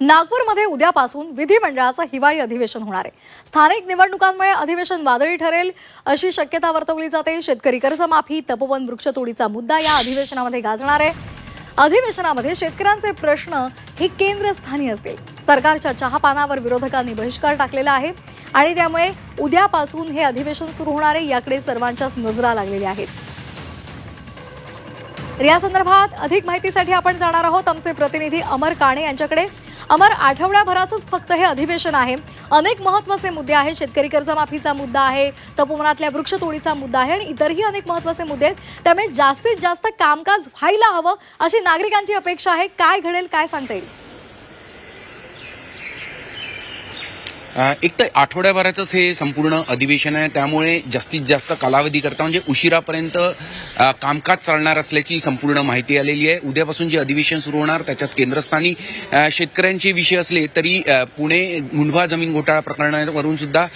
नागपूरमध्ये उद्यापासून विधिमंडळाचं हिवाळी अधिवेशन होणार आहे। स्थानिक निवडणुकांमुळे अधिवेशन वादळी ठरेल अशी शक्यता वर्तवली जाते। शेतकरी कर्जमाफी, तपोवन वृक्षतोडीचा मुद्दा या अधिवेशनामध्ये गाजणार आहे। अधिवेशनामध्ये शेतकऱ्यांचे प्रश्न हे केंद्रस्थानी असतील। सरकारच्या चहापानावर विरोधकांनी बहिष्कार टाकलेला आहे आणि त्यामुळे उद्यापासून हे अधिवेशन सुरू होणार आहे। याकडे सर्वांच्याच नजरा लागलेल्या आहेत। या संदर्भात अधिक माहितीसाठी आपण जाणार आहोत आमचे प्रतिनिधी अमर काणे यांच्याकडे। अमर, आठवड्याभराचंच फक्त हे अधिवेशन आहे, अनेक महत्त्वाचे मुद्दे आहेत। शेतकरी कर्जमाफीचा मुद्दा आहे, तपोवनातल्या वृक्षतोडीचा मुद्दा आहे आणि इतरही अनेक महत्त्वाचे मुद्दे आहेत। त्यामुळे जास्तीत जास्त कामकाज व्हायला हवं अशी नागरिकांची अपेक्षा आहे। काय घडेल, काय सांगता येईल? एक तर आठवड्याभराचंच हे संपूर्ण अधिवेशन आहे, त्यामुळे जास्तीत जास्त कालावधी करता म्हणजे उशिरापर्यंत कामकाज चालणार असल्याची संपूर्ण माहिती आलेली आहे। उद्यापासून जे अधिवेशन सुरू होणार त्याच्यात केंद्रस्थानी शेतकऱ्यांचे विषय असले तरी पुणे मुंढवा जमीन घोटाळा प्रकरणावरून सुद्धा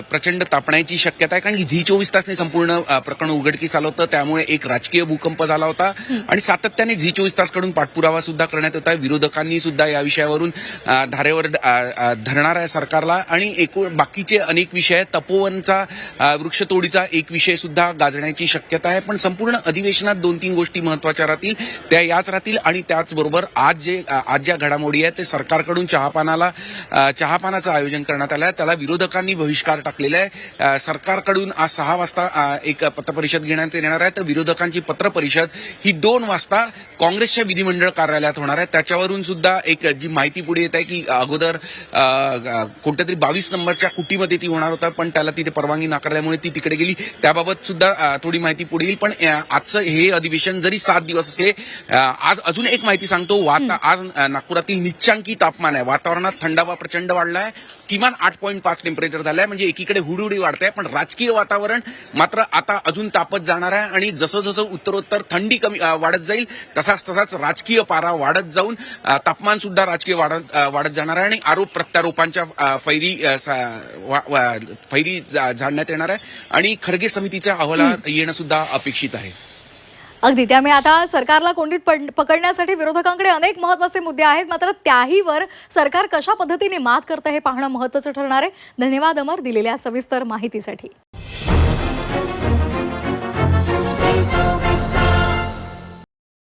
प्रचंड तापण्याची शक्यता आहे, कारण की झी 24 तासने संपूर्ण प्रकरण उघडकीस आलं होतं। त्यामुळे एक राजकीय भूकंप झाला होता आणि सातत्याने झी 24 तासकडून पाठपुरावा सुद्धा करण्यात होता। विरोधकांनी सुद्धा या विषयावरून धारेवर धरणार आहे सरकार आणि एकूण बाकीचे अनेक विषय आहेत। तपोवनचा वृक्षतोडीचा एक विषय सुद्धा गाजण्याची शक्यता आहे। पण संपूर्ण अधिवेशनात 2-3 गोष्टी महत्त्वाच्या राहतील, त्या याच राहतील आणि त्याचबरोबर आज ज्या घडामोडी आहेत ते सरकारकडून चहापानाचं आयोजन करण्यात आलं आहे, त्याला विरोधकांनी बहिष्कार टाकलेला आहे। सरकारकडून आज 6 वाजता एक पत्रपरिषद घेण्यात येणार आहे, तर विरोधकांची पत्रपरिषद ही 2 वाजता काँग्रेसच्या विधिमंडळ कार्यालयात होणार आहे। त्याच्यावरून सुद्धा एक जी माहिती पुढे येत आहे की अगोदर कोणत्या तरी 22 नंबरच्या कुटीमध्ये ती होणार होता, पण त्याला तिथे परवानगी नाकारल्यामुळे ती तिकडे गेली। त्याबाबत सुद्धा थोडी माहिती पुढे येईल। पण आजचं हे अधिवेशन जरी 7 दिवस असले, आज अजून एक माहिती सांगतो। आज नागपुरातील निच्चांकी तापमान आहे, वातावरणात थंडावा प्रचंड वाढला आहे, किमान 8.5 टेम्परेचर झालं आहे। म्हणजे एकीकडे हुडहुडी वाढते आहे, पण राजकीय वातावरण मात्र आता अजून तापत जाणार आहे आणि जसं जसं उत्तरोत्तर थंडी कमी वाढत जाईल तसाच राजकीय पारा वाढत जाऊन तापमान सुद्धा राजकीय वाढत जाणार आहे आणि आरोप प्रत्यारोपांच्या फैरी झाडण्यात येणार आहे आणि खरगे समितीच्या अहवालात येणं सुद्धा अपेक्षित आहे। अगदी, त्यामुळे आता सरकारला कोंडीत पकडण्यासाठी विरोधकांकडे अनेक महत्त्वाचे मुद्दे आहेत, मात्र त्याहीवर सरकार कशा पद्धतीने मात करतं हे पाहणं महत्त्वाचं ठरणार आहे। धन्यवाद अमर, दिलेल्या सविस्तर माहितीसाठी।